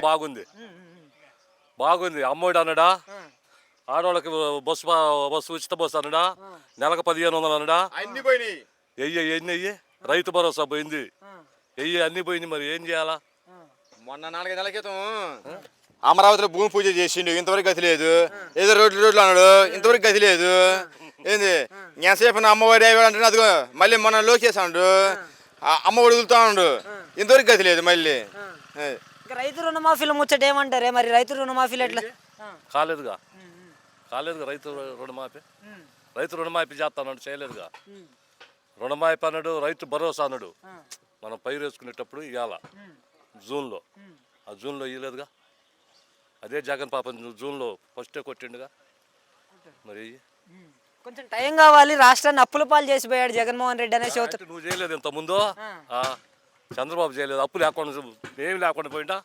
బాగుంది బాగుంది. అమ్మఒడి అన్నాడా, ఆడవాళ్ళకి బస్సు ఉచిత బస్సు అన్నాడా, నెలకు 1500 అన్నాడా, అన్ని పోయినాయి. ఎన్ని అయ్యి రైతు భరోసా పోయింది, అన్ని పోయింది. మరి ఏం చేయాలా? మొన్న 4 నెలల క్రితం అమరావతిలో భూమి పూజ చేసిండు, ఇంతవరకు గతి లేదు. ఏదో రోడ్లు అన్నాడు, ఇంతవరకు గతి లేదు. ఏంది ఎంతసేపు అమ్మఒడి అంటే అదిగో మళ్ళీ మొన్న లోకేష్ అన్నాడు అమ్మఒడి వదులుతా ఉన్నాడు, ఇంతవరకు గతి లేదు. మళ్ళీ రైతు రుణమాఫీలు ముచ్చట ఏమంటారే? మరి రైతు రుణమాఫీలు ఎట్లా కాలేదుగా రైతు రుణమాఫీ చేస్తాడు, చేయలేదుగా. రుణమాఫీ అన్నాడు, రైతు భరోసా అన్నాడు. మనం పైరు వేసుకునేటప్పుడు ఇవాళ జూన్లో, ఆ జూన్లో ఇవ్వలేదుగా. అదే జగన్ పాపం జూన్లో ఫస్టే కొట్టిండుగా. మరి కొంచెం టైం కావాలి, రాష్ట్రాన్ని అప్పుల పాలు చేసిపోయాడు జగన్మోహన్ రెడ్డి అనే చెబుతారు. నువ్వు చేయలేదు ఇంత ముందు, చంద్రబాబు చేయలేదు, అప్పు లేకుండా ఏమి లేకుండా పోయిందా.